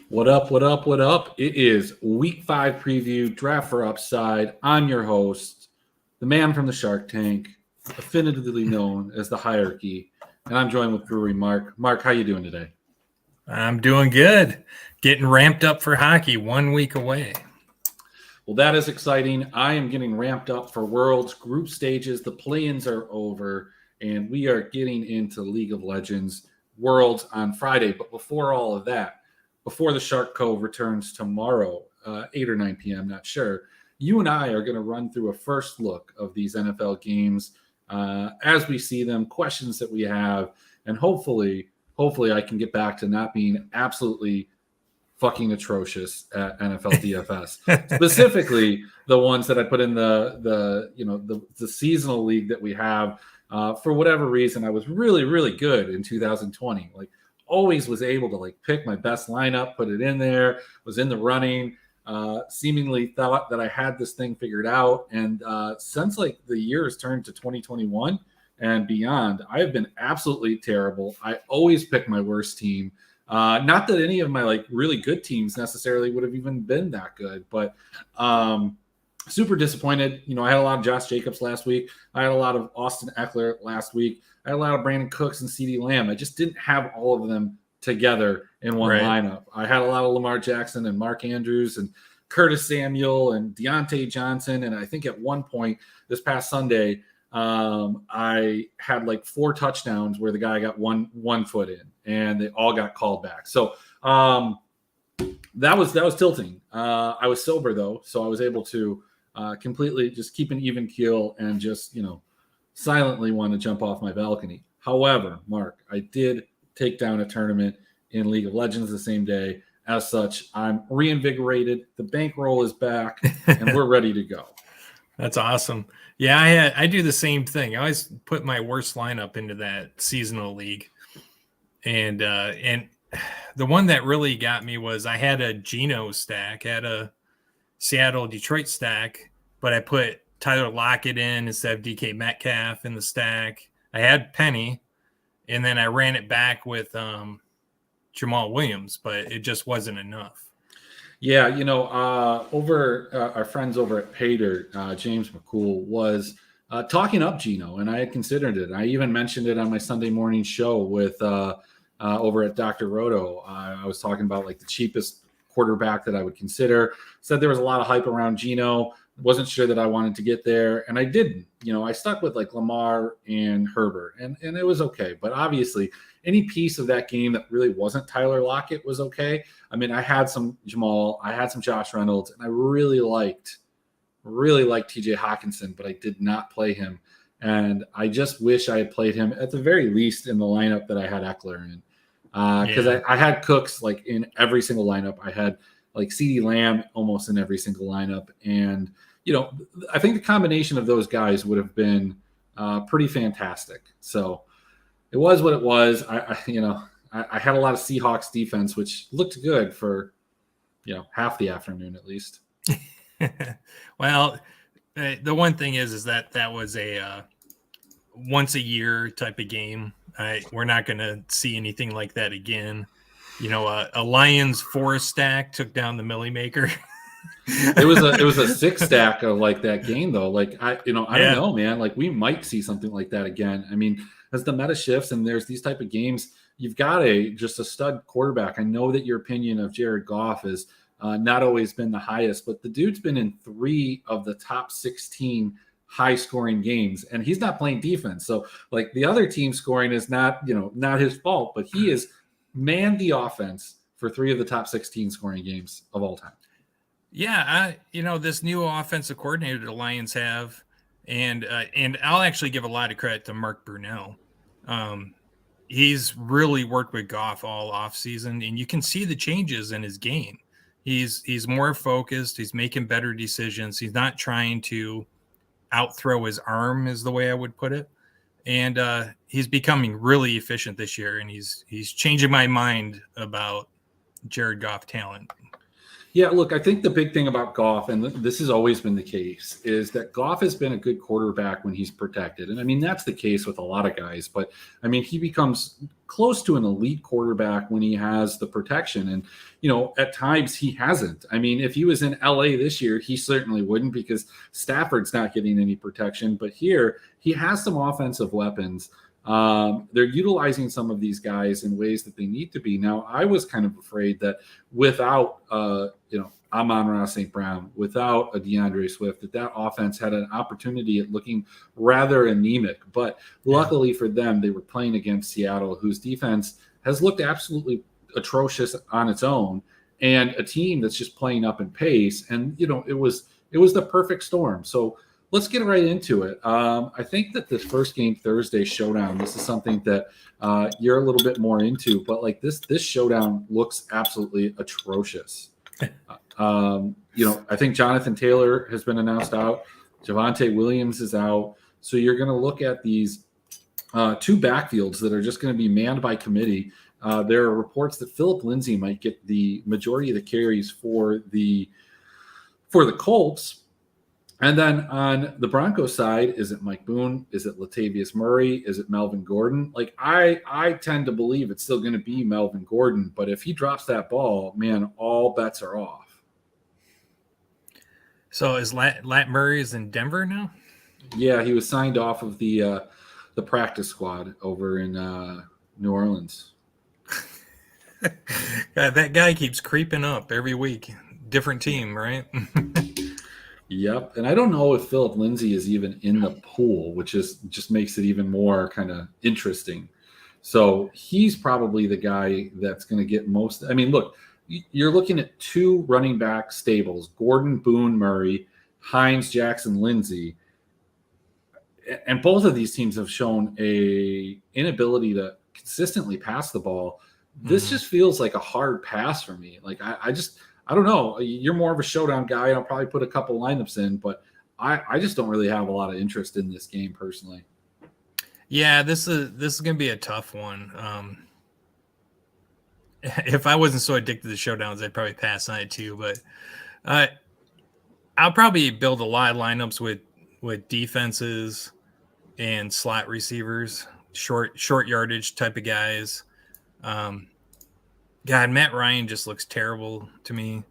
What up, what up, what up? It is Week 5 preview, Draft for Upside. I'm your host, the man from the Shark Tank, definitively known as the Hierarchy, and I'm joined with Brewery Mark. Mark, how you doing today? I'm doing good. Getting ramped up for hockey 1 week away. Well, that is exciting. I am getting ramped up for Worlds group stages. The play-ins are over, and we are getting into League of Legends Worlds on Friday. But before all of that, before the Shark Cove returns tomorrow, 8 or 9 p.m., not sure, you and I are going to run through a first look of these NFL games as we see them, questions that we have, and hopefully I can get back to not being absolutely fucking atrocious at NFL DFS. Specifically, the ones that I put in the seasonal league that we have. For whatever reason, I was really, really good in 2020. Always was able to pick my best lineup, put it in there, was in the running, seemingly thought that I had this thing figured out. And since the year has turned to 2021 and beyond, I have been absolutely terrible. I always pick my worst team. Not that any of my really good teams necessarily would have even been that good, but super disappointed. I had a lot of Josh Jacobs last week. I had a lot of Austin Eckler last week. I had a lot of Brandon Cooks and CeeDee Lamb. I just didn't have all of them together in one lineup. I had a lot of Lamar Jackson and Mark Andrews and Curtis Samuel and Deontay Johnson. And I think at one point this past Sunday, I had 4 touchdowns where the guy got one foot in, and they all got called back. So that was tilting. I was sober though, so I was able to completely just keep an even keel and just silently want to jump off my balcony. However, Mark, I did take down a tournament in League of Legends the same day. As such, I'm reinvigorated. The bankroll is back, and we're ready to go. That's awesome. Yeah, I do the same thing. I always put my worst lineup into that seasonal league, and the one that really got me was I had a Geno stack, had a Seattle Detroit stack, but I put Tyler Lockett in instead of DK Metcalf in the stack. I had Penny, and then I ran it back with Jamal Williams, but it just wasn't enough. Yeah, over our friends over at Pater, James McCool was talking up Geno, and I had considered it. I even mentioned it on my Sunday morning show with over at Dr. Roto. I was talking about the cheapest quarterback that I would consider. Said there was a lot of hype around Geno. Wasn't sure that I wanted to get there, and I didn't. I stuck with Lamar and Herbert, and it was okay. But obviously, any piece of that game that really wasn't Tyler Lockett was okay. I mean, I had some Jamal, I had some Josh Reynolds, and I really liked TJ Hawkinson, but I did not play him. And I just wish I had played him at the very least in the lineup that I had Eckler in. Because I had Cooks in every single lineup. I had CeeDee Lamb almost in every single lineup. And, I think the combination of those guys would have been pretty fantastic. So it was what it was. I had a lot of Seahawks defense, which looked good for, half the afternoon at least. Well, the one thing is that was a once a year type of game. We're not going to see anything like that again. A Lions 4 stack took down the Millie Maker. It was a 6 stack of that game though. I don't know, man. We might see something like that again. I mean, as the meta shifts and there's these type of games, you've got just a stud quarterback. I know that your opinion of Jared Goff has not always been the highest, but the dude's been in 3 of the top 16 high-scoring games, and he's not playing defense. So, the other team scoring is not his fault, but he has manned the offense for 3 of the top 16 scoring games of all time. Yeah, this new offensive coordinator the Lions have, and I'll actually give a lot of credit to Mark Brunell. He's really worked with Goff all offseason, and you can see the changes in his game. He's more focused. He's making better decisions. He's not trying to outthrow his arm, is the way I would put it. And he's becoming really efficient this year, and he's changing my mind about Jared Goff talent. Yeah, look, I think the big thing about Goff, and this has always been the case, is that Goff has been a good quarterback when he's protected. And I mean, that's the case with a lot of guys. But I mean, he becomes close to an elite quarterback when he has the protection. And, at times he hasn't. I mean, if he was in LA this year, he certainly wouldn't because Stafford's not getting any protection. But here, he has some offensive weapons. They're utilizing some of these guys in ways that they need to be. Now, I was kind of afraid that without, Amon-Ra St. Brown, without a DeAndre Swift, that offense had an opportunity at looking rather anemic. But luckily for them, they were playing against Seattle, whose defense has looked absolutely atrocious on its own, and a team that's just playing up in pace. And, it was the perfect storm. So let's get right into it. I think that this first game Thursday showdown, this is something that you're a little bit more into, but like this showdown looks absolutely atrocious. I think Jonathan Taylor has been announced out. Javonte Williams is out. So you're going to look at these two backfields that are just going to be manned by committee. There are reports that Philip Lindsay might get the majority of the carries for the Colts. And then on the Broncos side, is it Mike Boone? Is it Latavius Murray? Is it Melvin Gordon? Like I tend to believe it's still going to be Melvin Gordon, but if he drops that ball, man, all bets are off. So is Lat Murray is in Denver now? Yeah, he was signed off of the practice squad over in New Orleans. God, that guy keeps creeping up every week. Different team, right? Yep. And I don't know if Philip Lindsay is even in the pool, which just makes it even more kind of interesting. So he's probably the guy that's going to get most. I mean, look, you're looking at two running back stables, Gordon, Boone, Murray, Hines, Jackson, Lindsay. And both of these teams have shown a inability to consistently pass the ball. This just feels like a hard pass for me. Like I don't know. You're more of a showdown guy. I'll probably put a couple lineups in, but I just don't really have a lot of interest in this game personally. Yeah, this is going to be a tough one. If I wasn't so addicted to showdowns, I'd probably pass on it too. But I'll probably build a lot of lineups with defenses and slot receivers, short yardage type of guys. God, Matt Ryan just looks terrible to me.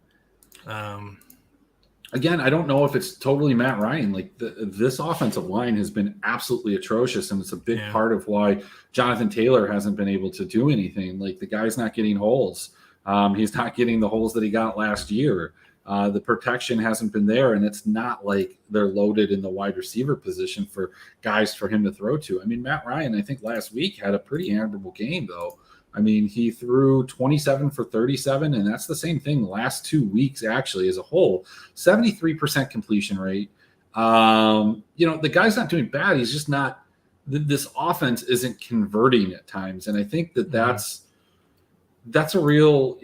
Again, I don't know if it's totally Matt Ryan. Like this offensive line has been absolutely atrocious, and it's a big part of why Jonathan Taylor hasn't been able to do anything. Like the guy's not getting holes. He's not getting the holes that he got last year. The protection hasn't been there, and it's not like they're loaded in the wide receiver position for guys for him to throw to. I mean, Matt Ryan, I think last week had a pretty admirable game, though. I mean, he threw 27 for 37, and that's the same thing the last 2 weeks, actually, as a whole. 73% completion rate. The guy's not doing bad. He's just not – this offense isn't converting at times, and I think that's a real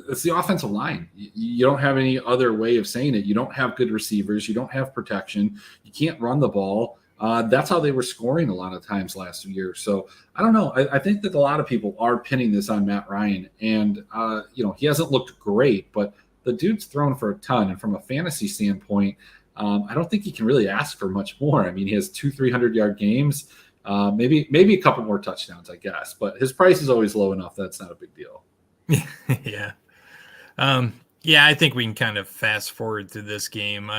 it's the offensive line. You don't have any other way of saying it. You don't have good receivers. You don't have protection. You can't run the ball. That's how they were scoring a lot of times last year. So I don't know. I think that a lot of people are pinning this on Matt Ryan, and he hasn't looked great, but the dude's thrown for a ton. And from a fantasy standpoint, I don't think he can really ask for much more. I mean, he has 2 300-yard games, maybe a couple more touchdowns, I guess. But his price is always low enough. That's not a big deal. Yeah. I think we can kind of fast forward through this game.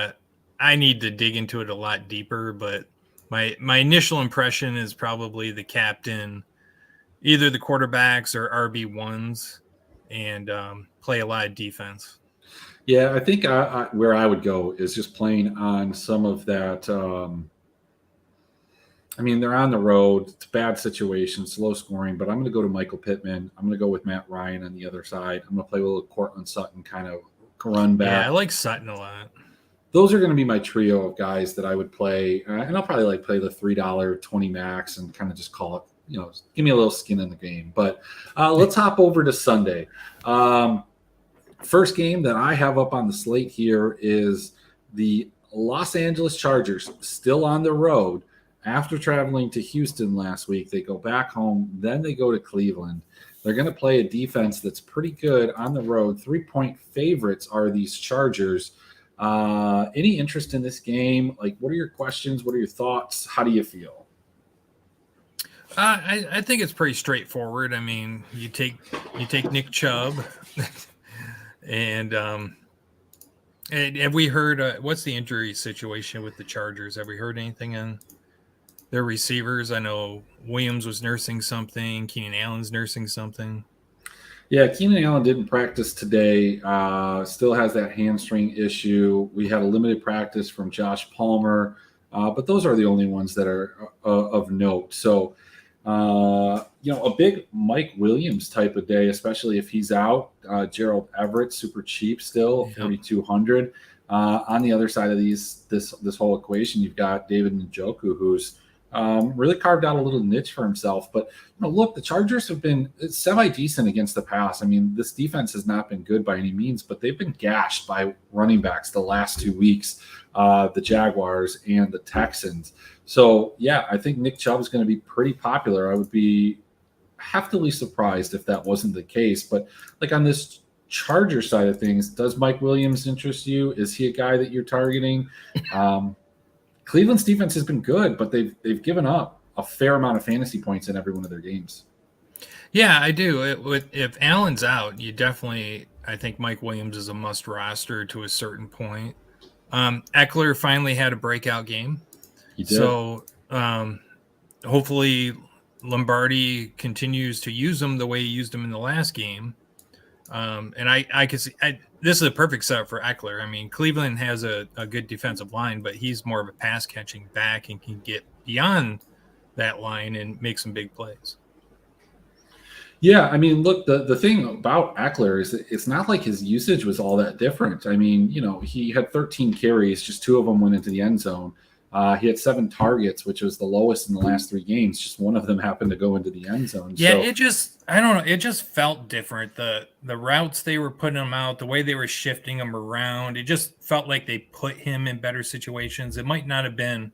I need to dig into it a lot deeper, but my initial impression is probably the captain, either the quarterbacks or RB1s, and play a lot of defense. Yeah, I think where I would go is just playing on some of that. They're on the road. It's a bad situation, slow scoring, but I'm going to go to Michael Pittman. I'm going to go with Matt Ryan on the other side. I'm going to play a little Cortland Sutton kind of run back. Yeah, I like Sutton a lot. Those are going to be my trio of guys that I would play. And I'll probably play the $3 20 max and kind of just call it, give me a little skin in the game. But let's hop over to Sunday. First game that I have up on the slate here is the Los Angeles Chargers, still on the road. After traveling to Houston last week, they go back home. Then they go to Cleveland. They're going to play a defense that's pretty good on the road. 3-point favorites are these Chargers. Any interest in this game? What are your questions? What are your thoughts? How do you feel? I think it's pretty straightforward. I mean, you take Nick Chubb, and have we heard what's the injury situation with the Chargers? Have we heard anything on their receivers? I know Williams was nursing something. Keenan Allen's nursing something. Yeah, Keenan Allen didn't practice today. Still has that hamstring issue. We had a limited practice from Josh Palmer, but those are the only ones that are of note. So, a big Mike Williams type of day, especially if he's out. Gerald Everett, super cheap still, 4,200. On the other side of this whole equation, you've got David Njoku, who's really carved out a little niche for himself. But look, the Chargers have been semi-decent against the pass. I mean, this defense has not been good by any means, but they've been gashed by running backs the last 2 weeks, the Jaguars and the Texans. So, yeah, I think Nick Chubb is going to be pretty popular. I would be heftily surprised if that wasn't the case. But on this Charger side of things, does Mike Williams interest you? Is he a guy that you're targeting? Cleveland's defense has been good, but they've given up a fair amount of fantasy points in every one of their games. Yeah, I do. If Allen's out, I think Mike Williams is a must roster to a certain point. Eckler finally had a breakout game. He did. So hopefully Lombardi continues to use him the way he used him in the last game. And I can see this is a perfect setup for Eckler. I mean, Cleveland has a good defensive line, but he's more of a pass catching back and can get beyond that line and make some big plays. Yeah, I mean, look, the thing about Eckler is that it's not like his usage was all that different. I mean, he had 13 carries, just 2 of them went into the end zone. He had 7 targets, which was the lowest in the last 3 games. Just one of them happened to go into the end zone. Yeah, I don't know. It just felt different. The routes they were putting him out, the way they were shifting him around, it just felt like they put him in better situations. It might not have been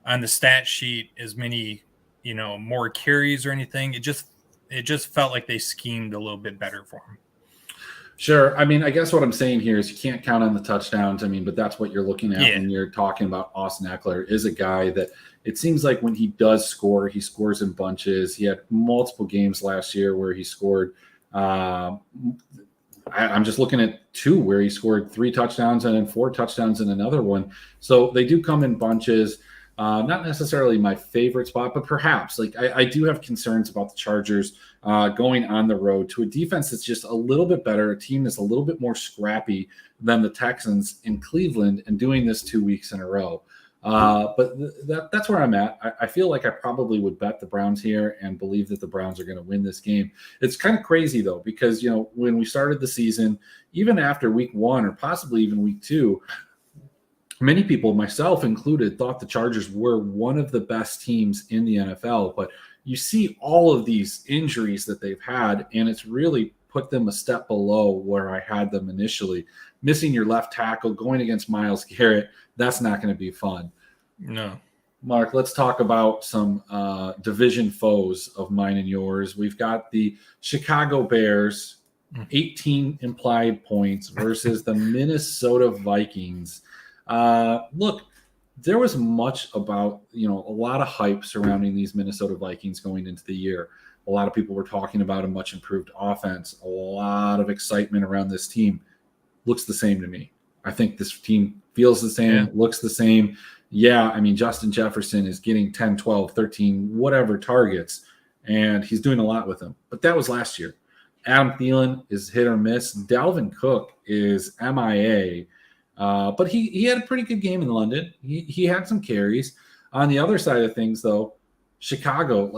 on the stat sheet as many, more carries or anything. It just felt like they schemed a little bit better for him. Sure. I mean, I guess what I'm saying here is you can't count on the touchdowns. I mean, but that's what you're looking at when you're talking about Austin Eckler, is a guy that it seems like when he does score, he scores in bunches. He had multiple games last year where he scored. I'm just looking at 2 where he scored 3 touchdowns and then 4 touchdowns in another one. So they do come in bunches. Not necessarily my favorite spot, but perhaps I do have concerns about the Chargers going on the road to a defense that's just a little bit better, a team that's a little bit more scrappy than the Texans in Cleveland, and doing this 2 weeks in a row. But that's where I'm at. I feel like I probably would bet the Browns here and believe that the Browns are going to win this game. It's kind of crazy, though, because, when we started the season, even after week 1 or possibly even week 2, many people, myself included, thought the Chargers were one of the best teams in the NFL. But you see all of these injuries that they've had, and it's really put them a step below where I had them initially. Missing your left tackle, going against Myles Garrett, that's not going to be fun. No. Mark, let's talk about some division foes of mine and yours. We've got the Chicago Bears, 18 implied points, versus the Minnesota Vikings. Look, there was much about, a lot of hype surrounding these Minnesota Vikings going into the year. A lot of people were talking about a much improved offense, a lot of excitement around this team. Looks the same to me. I think this team feels the same, looks the same. Yeah, I mean, Justin Jefferson is getting 10, 12, 13, whatever targets, and he's doing a lot with them. But that was last year. Adam Thielen is hit or miss. Dalvin Cook is MIA. But he had a pretty good game in London. He had some carries. On the other side of things, though, Chicago,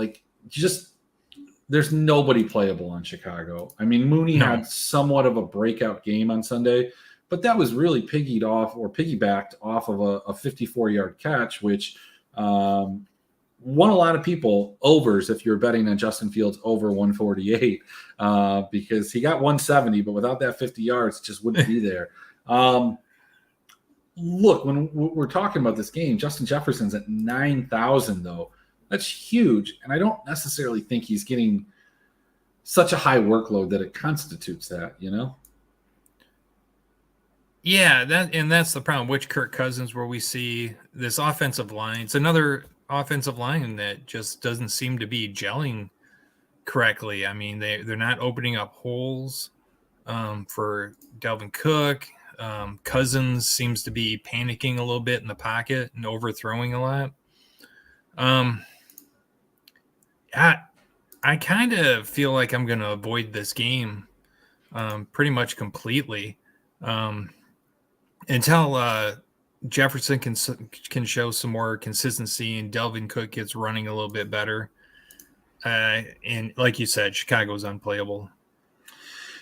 there's nobody playable on Chicago. I mean, Mooney had somewhat of a breakout game on Sunday, but that was really piggybacked off of a 54-yard catch, which won a lot of people overs if you're betting on Justin Fields over 148 because he got 170, but without that 50 yards, it just wouldn't be there. Look, when we're talking about this game, Justin Jefferson's at 9,000, though. That's huge, and I don't necessarily think he's getting such a high workload that it constitutes that, you know? Yeah, that's the problem. Which Kirk Cousins, where we see this offensive line. It's another offensive line that just doesn't seem to be gelling correctly. I mean, they're not opening up holes for Dalvin Cook. Cousins seems to be panicking a little bit in the pocket and overthrowing a lot. I kind of feel like I'm going to avoid this game pretty much completely until Jefferson can show some more consistency and Dalvin Cook gets running a little bit better. And like you said, Chicago's unplayable.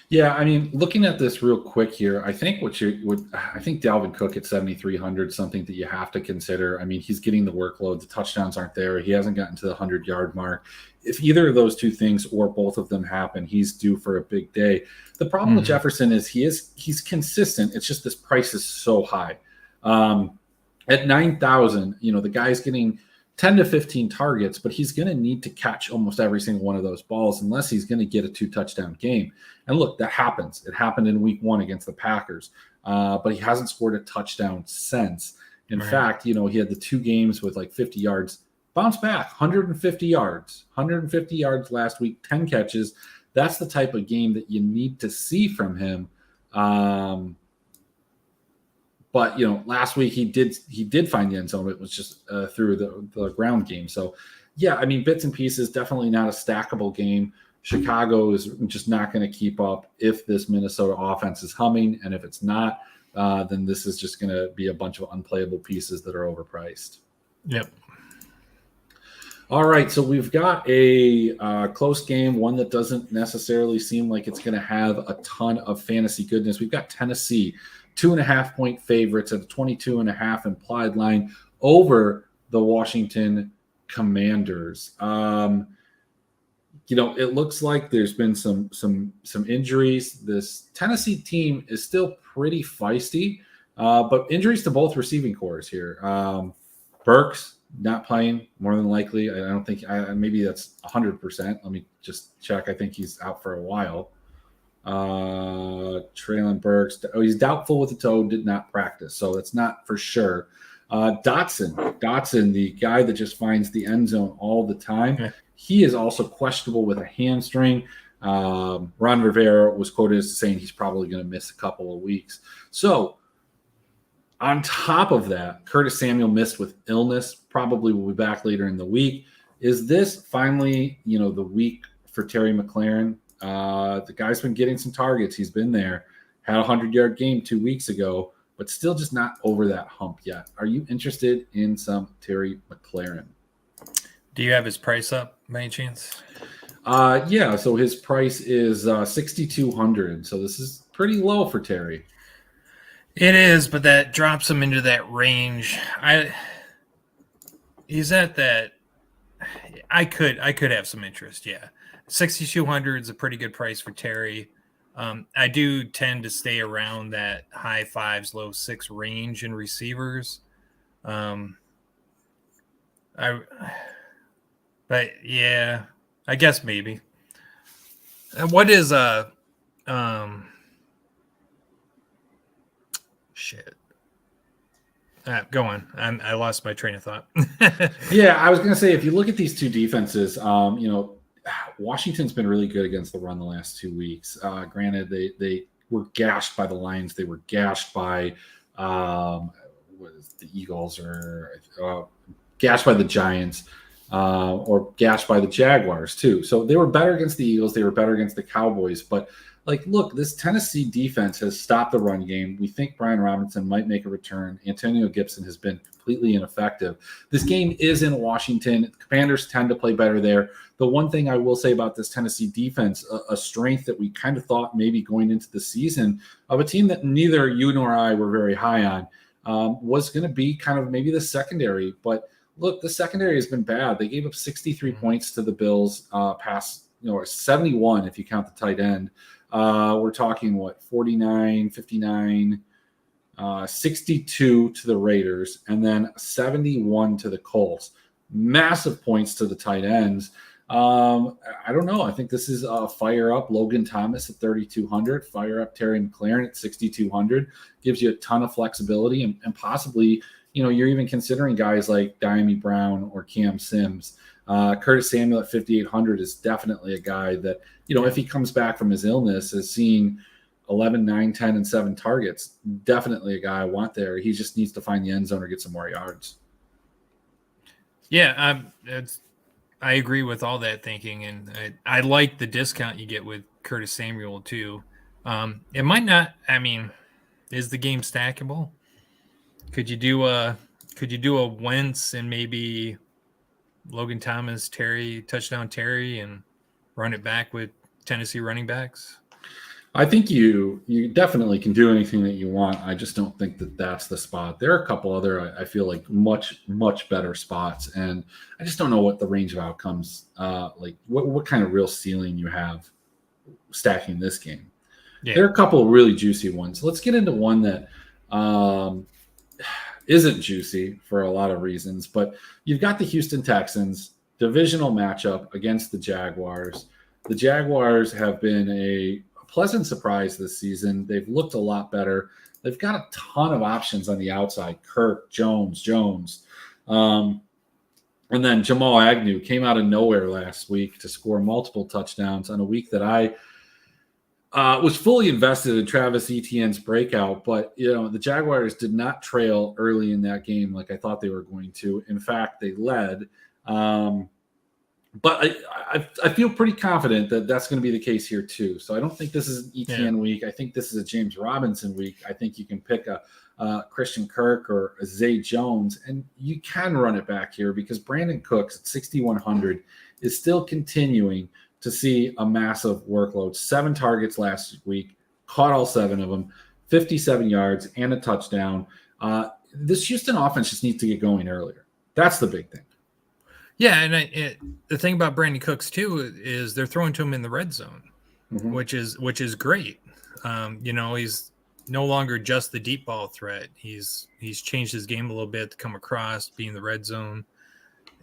Yeah, I mean, looking at this real quick here, I think I think Dalvin Cook at 7,300 something that you have to consider. I mean, he's getting the workload. The touchdowns aren't there. He hasn't gotten to the 100-yard mark. If either of those two things or both of them happen, he's due for a big day. The problem with Jefferson is he's consistent. It's just this price is so high. At 9,000, the guy's getting 10 to 15 targets, but he's going to need to catch almost every single one of those balls unless he's going to get a 2-touchdown game. And look, that happens. It happened in week 1 against the Packers, but he hasn't scored a touchdown since. In fact, he had the 2 games with like 50 yards, bounce back, 150 yards last week, 10 catches. That's the type of game that you need to see from him. But last week he did find the end zone. It was just through the ground game. So yeah, I mean, bits and pieces, definitely not a stackable game. Chicago is just not going to keep up if this Minnesota offense is humming, and if it's not, then this is just going to be a bunch of unplayable pieces that are overpriced. Yep. All right, so we've got a close game, one that doesn't necessarily seem like it's going to have a ton of fantasy goodness. We've got Tennessee, 2.5-point favorites at a 22.5 implied line over the Washington Commanders. It looks like there's been some injuries. This Tennessee team is still pretty feisty, but injuries to both receiving cores here. Burks not playing more than likely. I don't think maybe that's 100%. Let me just check. I think he's out for a while. Traylon Burks. He's doubtful with the toe, did not practice, so it's not for sure. Dotson, the guy that just finds the end zone all the time, he is also questionable with a hamstring. Ron Rivera was quoted as saying he's probably going to miss a couple of weeks. So on top of that, Curtis Samuel missed with illness, probably will be back later in the week. Is this finally, the week for Terry McLaurin? The guy's been getting some targets. He's been there, had a 100-yard game 2 weeks ago, but still just not over that hump yet. Are you interested in some Terry McLaurin? Do you have his price up by any chance? Yeah, so his price is $6,200. So this is pretty low for Terry. It is, but that drops him into that range. He's at that. I could have some interest, yeah. 6,200 is a pretty good price for Terry. I do tend to stay around that high 5s, low 6 range in receivers. But yeah, I guess maybe. What is shit? Go on. I lost my train of thought. Yeah, I was going to say, if you look at these two defenses, Washington's been really good against the run the last 2 weeks. Granted, they were gashed by the Lions. They were gashed by the Eagles, or gashed by the Giants, or gashed by the Jaguars too. So they were better against the Eagles. They were better against the Cowboys. But like, look, this Tennessee defense has stopped the run game. We think Brian Robinson might make a return. Antonio Gibson has been completely ineffective. This game is in Washington. Commanders tend to play better there. The one thing I will say about this Tennessee defense, a strength that we kind of thought maybe going into the season of a team that neither you nor I were very high on, was going to be kind of maybe the secondary. But look, the secondary has been bad. They gave up 63 points to the Bills, past, or 71 if you count the tight end. We're talking 49, 59, 62 to the Raiders, and then 71 to the Colts. Massive points to the tight ends. I don't know. I think this is fire up Logan Thomas at 3,200, fire up Terry McLaurin at 6,200. Gives you a ton of flexibility, and possibly, you're even considering guys like Diami Brown or Cam Sims. Curtis Samuel at 5,800 is definitely a guy that, if he comes back from his illness, has seen 11, 9, 10, and 7 targets. Definitely a guy I want there. He just needs to find the end zone or get some more yards. Yeah, I agree with all that thinking, and I like the discount you get with Curtis Samuel too. It might not. I mean, is the game stackable? Could you do a Wentz and maybe Logan Thomas, touchdown Terry, and run it back with Tennessee running backs? I think you definitely can do anything that you want. I just don't think that that's the spot. There are a couple other, I feel like, much, much better spots. And I just don't know what the range of outcomes, like what kind of real ceiling you have stacking this game. Yeah. There are a couple of really juicy ones. Let's get into one that isn't juicy for a lot of reasons. But you've got the Houston Texans, divisional matchup against the Jaguars. The Jaguars have been a pleasant surprise this season. They've looked a lot better. They've got a ton of options on the outside. Kirk, Jones. And then Jamal Agnew came out of nowhere last week to score multiple touchdowns on a week that I was fully invested in Travis Etienne's breakout. But, the Jaguars did not trail early in that game like I thought they were going to. In fact, they led. But I feel pretty confident that that's going to be the case here too. So I don't think this is an Etienne week. I think this is a James Robinson week. I think you can pick a Christian Kirk or a Zay Jones, and you can run it back here because Brandon Cooks at 6,100 is still continuing to see a massive workload. 7 targets last week, caught all 7 of them, 57 yards and a touchdown. This Houston offense just needs to get going earlier. That's the big thing. Yeah, and the thing about Brandon Cooks too is they're throwing to him in the red zone, which is great. He's no longer just the deep ball threat. He's changed his game a little bit to come across, be in the red zone,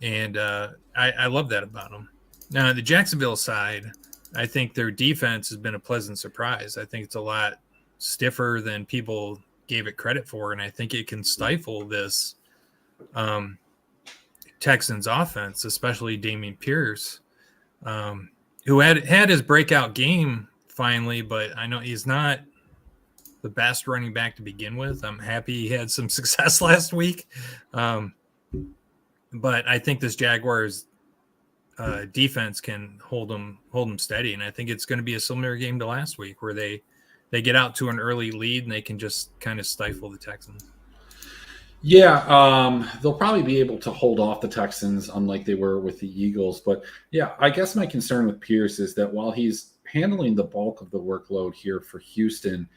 and I love that about him. Now, on the Jacksonville side, I think their defense has been a pleasant surprise. I think it's a lot stiffer than people gave it credit for, and I think it can stifle this Texans offense, especially Dameon Pierce, who had his breakout game finally, but I know he's not the best running back to begin with. I'm happy he had some success last week. But I think this Jaguars defense can hold them steady. And I think it's going to be a similar game to last week where they get out to an early lead and they can just kind of stifle the Texans. Yeah, they'll probably be able to hold off the Texans unlike they were with the Eagles. But yeah, I guess my concern with Pierce is that while he's handling the bulk of the workload here for Houston,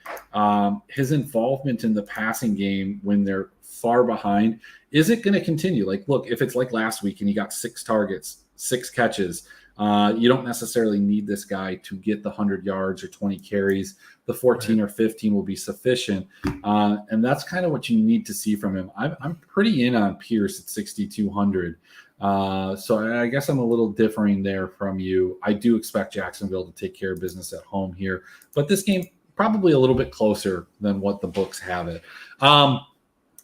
his involvement in the passing game when they're far behind, is it going to continue? Like, look, if it's like last week and he got 6 targets, 6 catches, you don't necessarily need this guy to get the 100 yards or 20 carries. The 14 or 15 will be sufficient. And that's kind of what you need to see from him. I'm pretty in on Pierce at 6,200. So I guess I'm a little differing there from you. I do expect Jacksonville to take care of business at home here, but this game probably a little bit closer than what the books have it.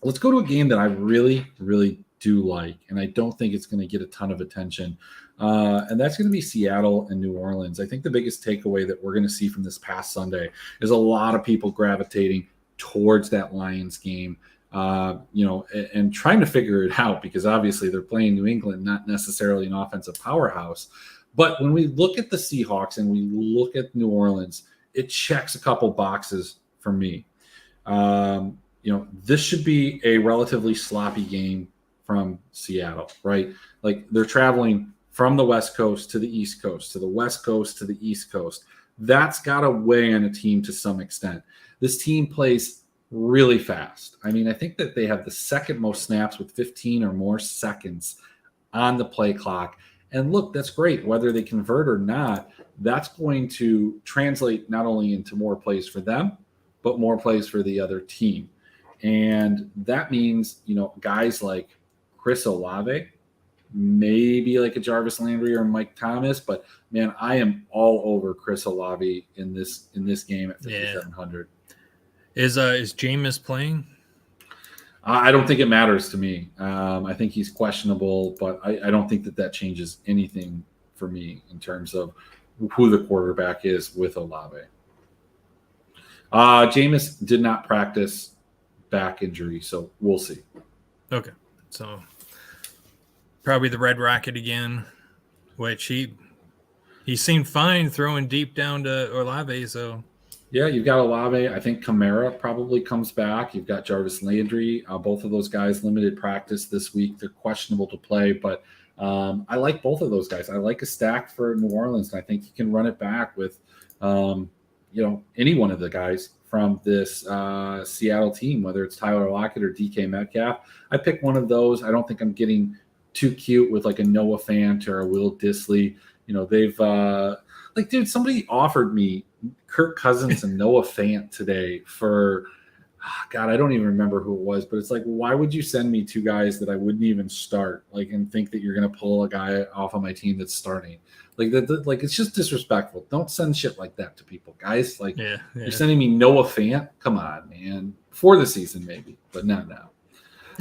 Let's go to a game that I really, really do like, and I don't think it's going to get a ton of attention. And that's going to be Seattle and New Orleans. I think the biggest takeaway that we're going to see from this past Sunday is a lot of people gravitating towards that Lions game, and trying to figure it out because obviously they're playing New England, not necessarily an offensive powerhouse. But when we look at the Seahawks and we look at New Orleans, it checks a couple boxes for me. This should be a relatively sloppy game from Seattle, right? Like they're traveling from the West Coast to the East Coast, to the West Coast to the East Coast. That's got to weigh on a team to some extent. This team plays really fast. I mean, I think that they have the second most snaps with 15 or more seconds on the play clock. And look, that's great. Whether they convert or not, that's going to translate not only into more plays for them, but more plays for the other team. And that means, guys like Chris Olave, maybe like a Jarvis Landry or Mike Thomas, but man, I am all over Chris Olave in this game at 5,700. Is Jameis playing? I don't think it matters to me. I think he's questionable, but I don't think that changes anything for me in terms of who the quarterback is with Olave. Jameis did not practice, back injury, so we'll see. Okay, so probably the Red Rocket again, which he seemed fine throwing deep down to Olave. So yeah, you've got Olave. I think Kamara probably comes back. You've got Jarvis Landry. Both of those guys limited practice this week. They're questionable to play, but I like both of those guys. I like a stack for New Orleans, and I think you can run it back with any one of the guys from this Seattle team, whether it's Tyler Lockett or DK Metcalf. I pick one of those. I don't think I'm getting too cute with like a Noah Fant or a Will Dissly. They've somebody offered me Kirk Cousins and Noah Fant today for God, I don't even remember who it was, but it's like, why would you send me two guys that I wouldn't even start, and think that you're going to pull a guy off of my team that's starting? It's just disrespectful. Don't send shit like that to people, guys. You're sending me Noah Fant. Come on, man. For the season, maybe, but not now.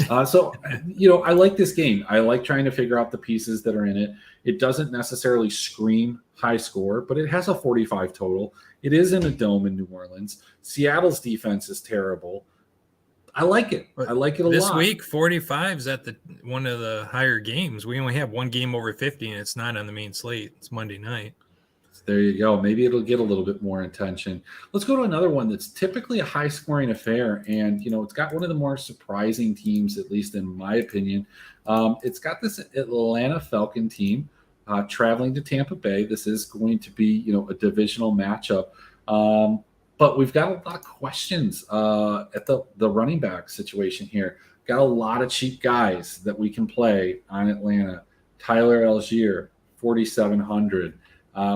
I like this game. I like trying to figure out the pieces that are in it. It doesn't necessarily scream high score, but it has a 45 total. It is in a dome in New Orleans. Seattle's defense is terrible. I like it. I like it a lot. This week, 45 is at one of the higher games. We only have one game over 50, and it's not on the main slate. It's Monday night. There you go. Maybe it'll get a little bit more attention. Let's go to another one that's typically a high-scoring affair, and it's got one of the more surprising teams, at least in my opinion. It's got this Atlanta Falcon team traveling to Tampa Bay. This is going to be, a divisional matchup. But we've got a lot of questions at the running back situation here. Got a lot of cheap guys that we can play on Atlanta. Tyler Algier, 4,700.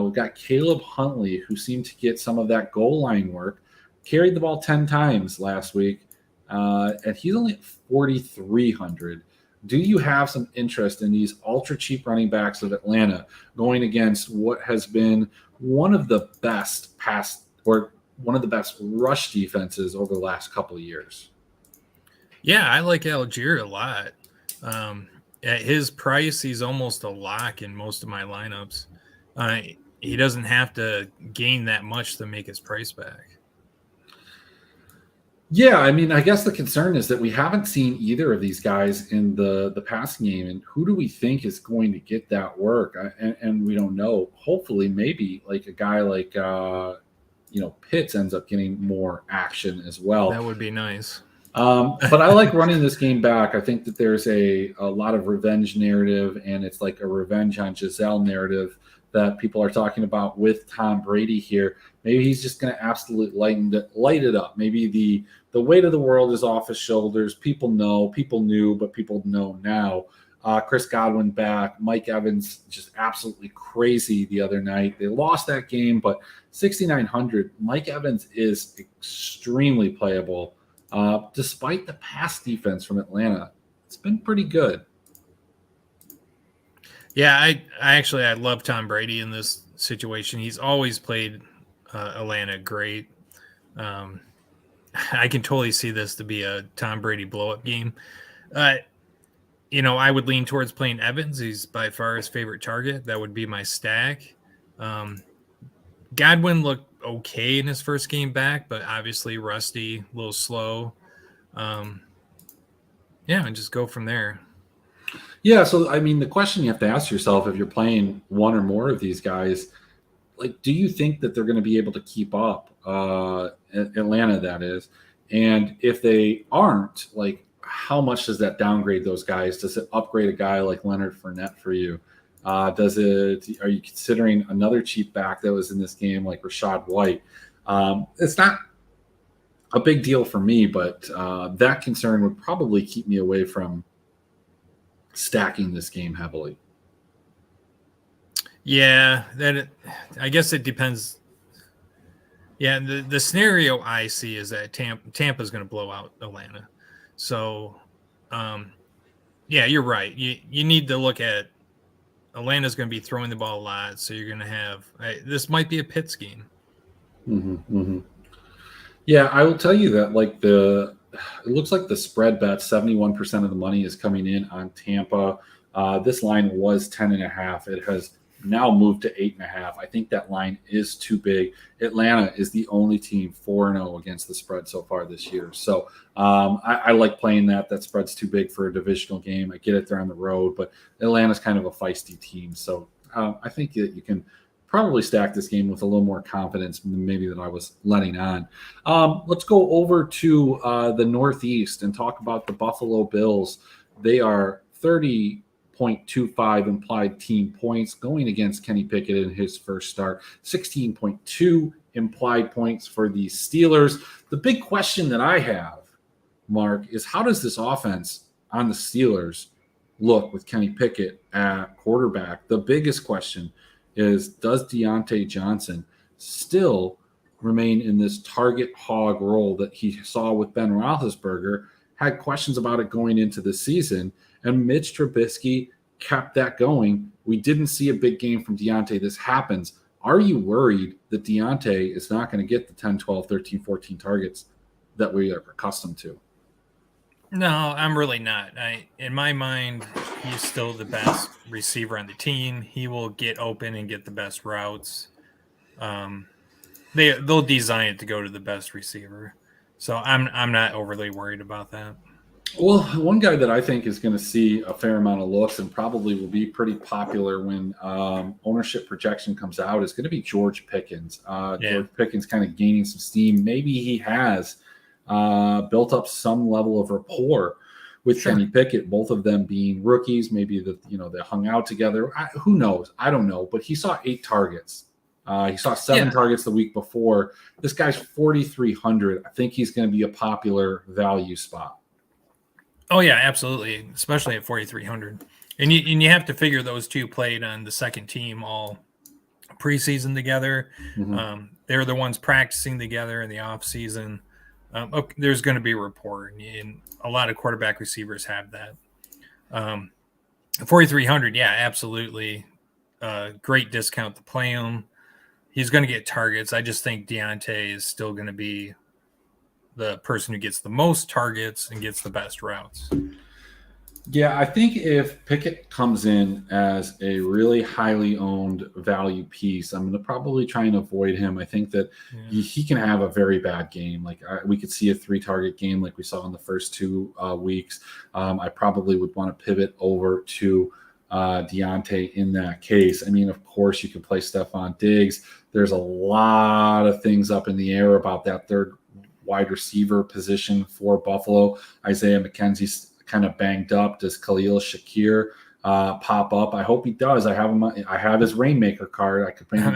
We've got Caleb Huntley, who seemed to get some of that goal line work. Carried the ball 10 times last week, and he's only at 4,300. Do you have some interest in these ultra cheap running backs of Atlanta going against what has been one of the best rush defenses over the last couple of years? Yeah, I like Algier a lot. At his price, he's almost a lock in most of my lineups. He doesn't have to gain that much to make his price back. Yeah, I mean, I guess the concern is that we haven't seen either of these guys in the passing game, and who do we think is going to get that work? And we don't know. Hopefully, maybe like a guy like Pitts ends up getting more action as well. That would be nice. But I like running this game back. I think that there's a lot of revenge narrative, and it's like a revenge on Giselle narrative that people are talking about with Tom Brady here. Maybe he's just going to absolutely light it up. Maybe the weight of the world is off his shoulders. People knew, but people know now. Chris Godwin back. Mike Evans just absolutely crazy the other night. They lost that game, but 6,900. Mike Evans is extremely playable. Despite the pass defense from Atlanta, it's been pretty good. Yeah, I love Tom Brady in this situation. He's always played Atlanta great. I can totally see this to be a Tom Brady blow-up game. I would lean towards playing Evans. He's by far his favorite target. That would be my stack. Godwin looked okay in his first game back, but obviously rusty, a little slow. And just go from there. Yeah, so I mean, the question you have to ask yourself if you're playing one or more of these guys, like, do you think that they're going to be able to keep up? Atlanta, that is. And if they aren't, like, how much does that downgrade those guys? Does it upgrade a guy like Leonard Fournette for you? Are you considering another cheap back that was in this game like Rashad White? It's not a big deal for me, but that concern would probably keep me away from stacking this game heavily. Yeah, I guess it depends. Yeah, the scenario I see is that Tampa's going to blow out Atlanta. So, yeah, you're right. You need to look at Atlanta's going to be throwing the ball a lot, so you're going to have this might be a Pitts game. Mm-hmm, mm-hmm. Yeah, I will tell you that it looks like the spread bet 71% of the money is coming in on Tampa. This line was 10.5. It has now moved to 8.5. I think that line is too big. Atlanta is the only team 4-0 against the spread so far this year. So I like playing that. That spread's too big for a divisional game. I get it, they're on the road, but Atlanta's kind of a feisty team. So I think that you can probably stack this game with a little more confidence maybe than I was letting on. Let's go over to the Northeast and talk about the Buffalo Bills. They are 30.25 implied team points going against Kenny Pickett in his first start. 16.2 implied points for the Steelers. The big question that I have, Mark, is how does this offense on the Steelers look with Kenny Pickett at quarterback? The biggest question is, does Deontay Johnson still remain in this target hog role that he saw with Ben Roethlisberger? Had questions about it going into the season, and Mitch Trubisky kept that going. We didn't see a big game from Deontay. This happens. Are you worried that Deontay is not going to get the 10, 12, 13, 14 targets that we are accustomed to? No, I'm really not. In my mind, he's still the best receiver on the team. He will get open and get the best routes. They'll design it to go to the best receiver. So I'm not overly worried about that. Well, one guy that I think is going to see a fair amount of looks and probably will be pretty popular when ownership projection comes out is going to be George Pickens. George Pickens kind of gaining some steam. Maybe he has built up some level of rapport with Kenny Pickett, both of them being rookies. Maybe they hung out together. Who knows? I don't know. But he saw 8 targets. He saw 7 targets the week before. This guy's 4,300. I think he's going to be a popular value spot. Oh yeah, absolutely, especially at 4,300. And you have to figure those two played on the second team all preseason together. Mm-hmm. They're the ones practicing together in the off season. There's going to be rapport, and a lot of quarterback receivers have that. 4,300, yeah, absolutely. Great discount to play him. He's going to get targets. I just think Deontay is still going to be the person who gets the most targets and gets the best routes. Yeah, I think if Pickett comes in as a really highly owned value piece, I'm going to probably try and avoid him. I think that he can have a very bad game. Like we could see a 3-target game like we saw in the first 2 weeks. I probably would want to pivot over to Deontay in that case. I mean, of course, you can play Stephon Diggs. There's a lot of things up in the air about that third wide receiver position for Buffalo. Isaiah McKenzie's kind of banged up. Does Khalil Shakir pop up? I hope he does. I have his Rainmaker card. I could bring him.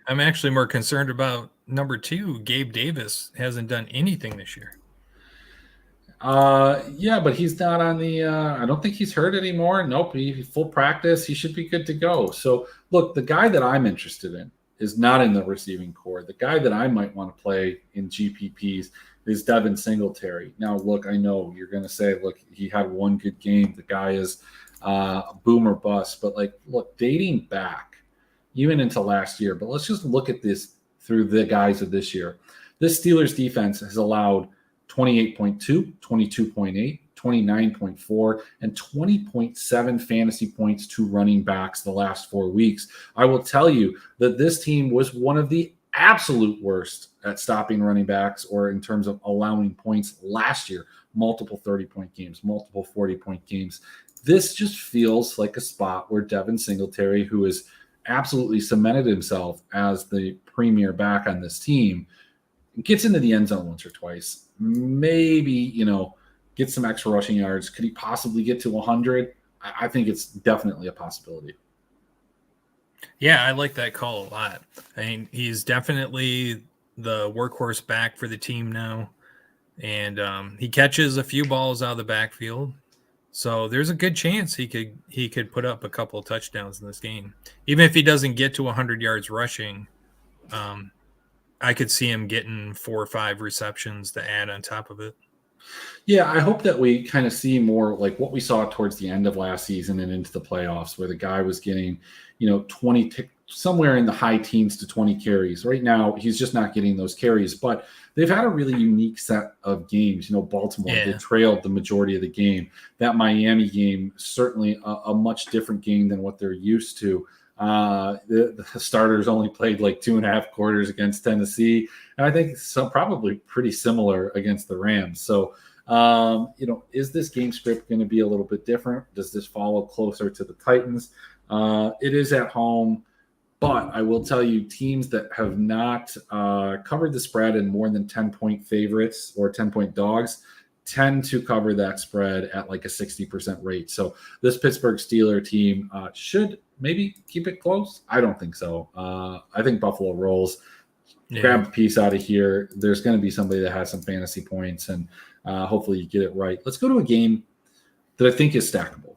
I'm actually more concerned about number 2. Gabe Davis hasn't done anything this year. Yeah, but he's not on the. I don't think he's hurt anymore. Nope, he full practice. He should be good to go. So look, the guy that I'm interested in is not in the receiving core. The guy that I might want to play in GPPs is Devin Singletary. Now, look, I know you're going to say, look, he had one good game. The guy is boom or bust. But, look, dating back, even into last year, but let's just look at this through the guise of this year. This Steelers defense has allowed 28.2, 22.8, 29.4, and 20.7 fantasy points to running backs the last 4 weeks. I will tell you that this team was one of the absolute worst at stopping running backs or in terms of allowing points last year. Multiple 30-point games, multiple 40-point games. This just feels like a spot where Devin Singletary, who is absolutely cemented himself as the premier back on this team, gets into the end zone once or twice, maybe, get some extra rushing yards. Could he possibly get to 100? I think it's definitely a possibility. Yeah, I like that call a lot. I mean, he's definitely the workhorse back for the team now. And he catches a few balls out of the backfield. So there's a good chance he could put up a couple of touchdowns in this game. Even if he doesn't get to 100 yards rushing, I could see him getting 4 or 5 receptions to add on top of it. Yeah, I hope that we kind of see more like what we saw towards the end of last season and into the playoffs, where the guy was getting, 20 somewhere in the high teens to 20 carries. Right now, he's just not getting those carries, but they've had a really unique set of games. Baltimore, they trailed the majority of the game. That Miami game, certainly a much different game than what they're used to. The starters only played like 2.5 quarters against Tennessee, and I think probably pretty similar against the Rams. So, is this game script going to be a little bit different? Does this follow closer to the Titans? It is at home, but I will tell you, teams that have not covered the spread in more than 10-point favorites or 10-point dogs tend to cover that spread at like a 60% rate. So this Pittsburgh Steelers team should maybe keep it close. I don't think so. I think Buffalo rolls. Yeah. Grab a piece out of here. There's going to be somebody that has some fantasy points, and hopefully you get it right. Let's go to a game that I think is stackable.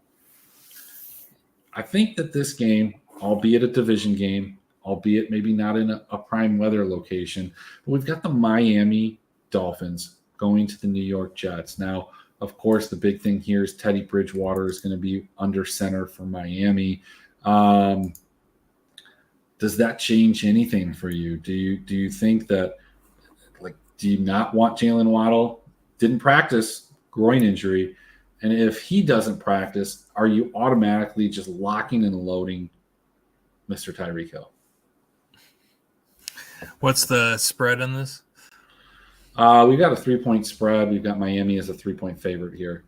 I think that this game, albeit a division game, albeit maybe not in a prime weather location, but we've got the Miami Dolphins going to the New York Jets. Now, of course, the big thing here is Teddy Bridgewater is going to be under center for Miami. Does that change anything for you? Do you think that, do you not want Jalen Waddle? Didn't practice, groin injury. And if he doesn't practice, are you automatically just locking and loading Mr. Tyreek Hill? What's the spread on this? We've got a 3-point spread. We've got Miami as a 3-point favorite here.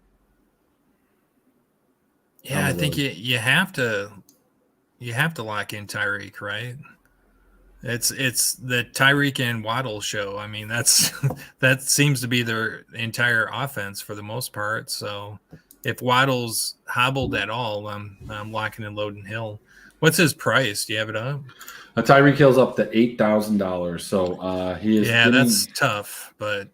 Yeah, I think you have to lock in Tyreek, right? It's the Tyreek and Waddle show. I mean, that seems to be their entire offense for the most part. So if Waddle's hobbled at all, I'm locking and loading Hill. What's his price? Do you have it up? Tyreek Hill's up to $8,000. So he is. Yeah, that's tough, but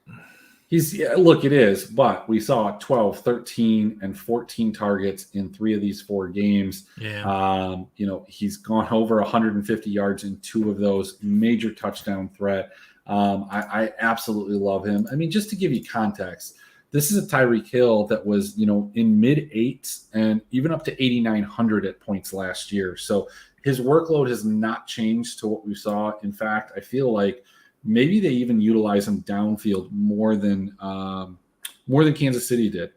look, it is. But we saw 12, 13, and 14 targets in 3 of these 4 games. Yeah. He's gone over 150 yards in 2 of those. Major touchdown threat. I absolutely love him. I mean, just to give you context, this is a Tyreek Hill that was, in mid-8s and even up to 8,900 at points last year. So his workload has not changed to what we saw. In fact, I feel like maybe they even utilize him downfield more than Kansas City did.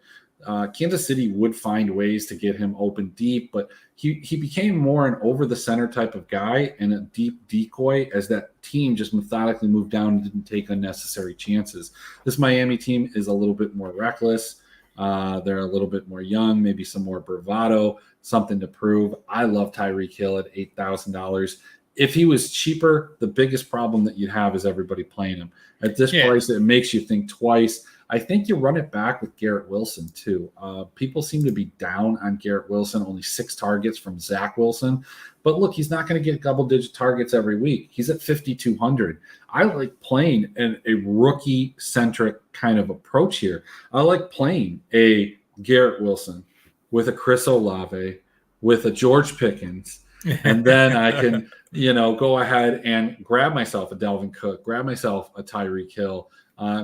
Kansas City would find ways to get him open deep, but he became more an over-the-center type of guy and a deep decoy as that team just methodically moved down and didn't take unnecessary chances. This Miami team is a little bit more reckless. They're a little bit more young, maybe some more bravado, something to prove. I love Tyreek Hill at $8,000. If he was cheaper, the biggest problem that you'd have is everybody playing him. At this price, it makes you think twice. I think you run it back with Garrett Wilson, too. People seem to be down on Garrett Wilson, only 6 targets from Zach Wilson. But look, he's not going to get double-digit targets every week. He's at 5,200. I like playing a rookie-centric kind of approach here. I like playing a Garrett Wilson with a Chris Olave, with a George Pickens, and then I can, go ahead and grab myself a Dalvin Cook, grab myself a Tyreek Hill,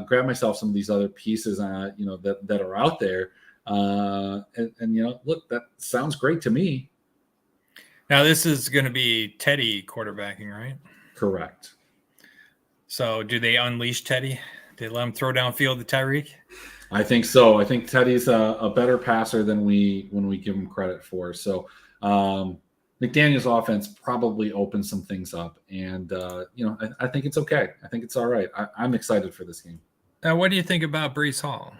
grab myself some of these other pieces, that are out there. Look, that sounds great to me. Now, this is going to be Teddy quarterbacking, right? Correct. So do they unleash Teddy? Do they let him throw downfield to Tyreek? I think so. I think Teddy's a better passer than when we give him credit for. So McDaniel's offense probably opens some things up. And, I think it's okay. I think it's all right. I'm excited for this game. Now, what do you think about Breece Hall?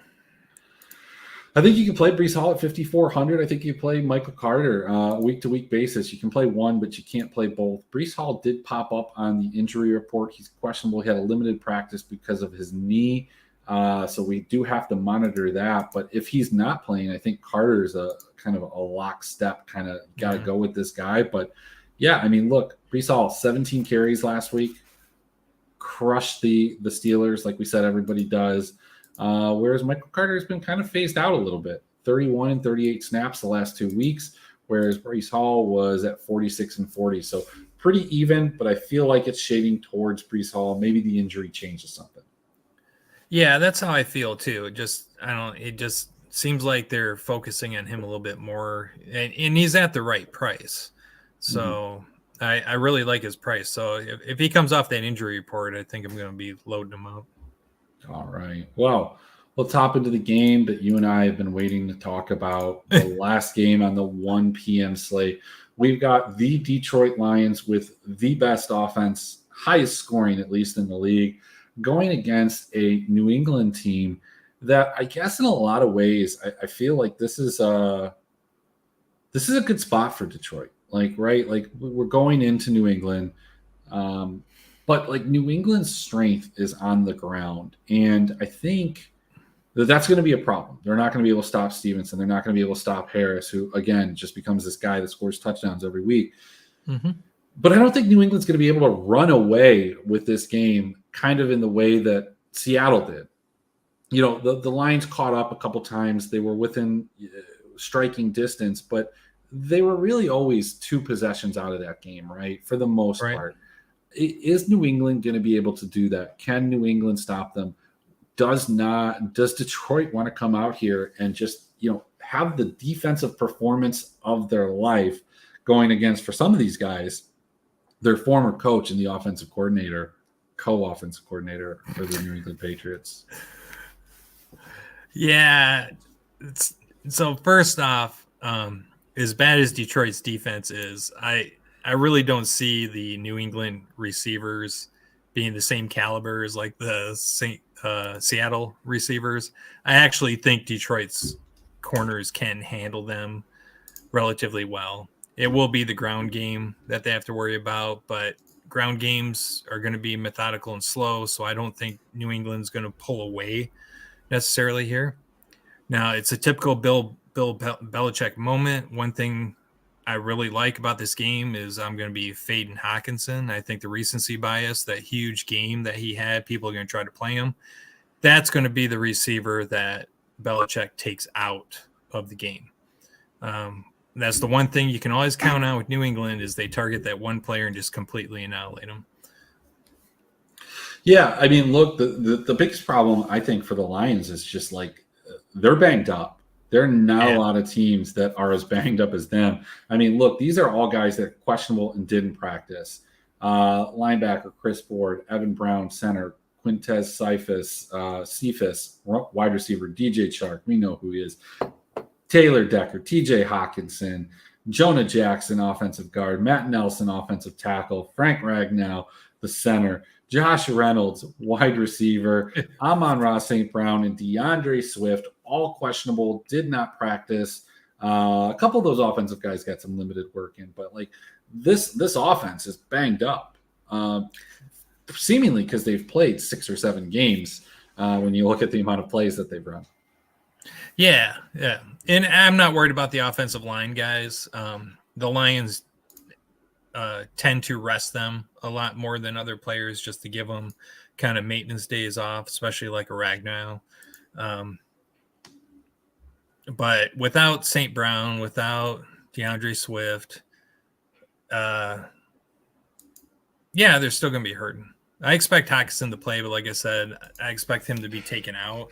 I think you can play Brees Hall at 5,400. I think you play Michael Carter week-to-week basis. You can play one, but you can't play both. Brees Hall did pop up on the injury report. He's questionable. He had a limited practice because of his knee. So we do have to monitor that. But if he's not playing, I think Carter's a kind of a lockstep kind of got to go with this guy. But, yeah, I mean, look, Brees Hall, 17 carries last week. Crushed the Steelers like we said everybody does. Whereas Michael Carter has been kind of phased out a little bit, 31 and 38 snaps the last 2 weeks, whereas Brees Hall was at 46 and 40. So pretty even, but I feel like it's shading towards Brees Hall. Maybe the injury changes something. Yeah, that's how I feel too. It just seems like they're focusing on him a little bit more, and he's at the right price. So I really like his price. So if he comes off that injury report, I think I'm going to be loading him up. All right. Well, let's hop into the game that you and I have been waiting to talk about, the last game on the 1 p.m. slate. We've got the Detroit Lions with the best offense, highest scoring, at least in the league, going against a New England team that I guess in a lot of ways, I feel like this is a good spot for Detroit. Like, right? Like we're going into New England. But like New England's strength is on the ground. And I think that's going to be a problem. They're not going to be able to stop Stevenson. They're not going to be able to stop Harris, who, again, just becomes this guy that scores touchdowns every week. But I don't think New England's going to be able to run away with this game kind of in the way that Seattle did. You know, the Lions caught up a couple times. They were within striking distance, but they were really always 2 possessions out of that game, right? For the most part. Is New England going to be able to do that? Can New England stop them? Does Detroit want to come out here and just, have the defensive performance of their life going against, for some of these guys, their former coach and the co-offensive coordinator for the New England Patriots? Yeah. So first off, as bad as Detroit's defense is, I really don't see the New England receivers being the same caliber as like the Seattle receivers. I actually think Detroit's corners can handle them relatively well. It will be the ground game that they have to worry about, but ground games are going to be methodical and slow, so I don't think New England's going to pull away necessarily here. Now, it's a typical Bill Belichick moment. One thing I really like about this game is I'm going to be fading Hawkinson. I think the recency bias, that huge game that he had, people are going to try to play him. That's going to be the receiver that Belichick takes out of the game. That's the one thing you can always count on with New England is they target that one player and just completely annihilate him. Yeah, I mean, look, the biggest problem I think for the Lions is just like they're banged up. There are not a lot of teams that are as banged up as them. I mean, look, these are all guys that are questionable and didn't practice. Linebacker Chris Ford, Evan Brown, center, Quintez Cephas, wide receiver DJ Chark, we know who he is, Taylor Decker, TJ Hawkinson, Jonah Jackson, offensive guard, Matt Nelson, offensive tackle, Frank Ragnow, the center, Josh Reynolds, wide receiver, Amon-Ra St. Brown, and DeAndre Swift, all questionable, did not practice. A couple of those offensive guys got some limited work in, but like this offense is banged up, seemingly because they've played 6 or 7 games when you look at the amount of plays that they've run. Yeah. And I'm not worried about the offensive line guys. The Lions tend to rest them a lot more than other players just to give them kind of maintenance days off, especially like a Ragnow. But without St. Brown, without DeAndre Swift, they're still going to be hurting. I expect Hawkinson to play, but like I said, I expect him to be taken out.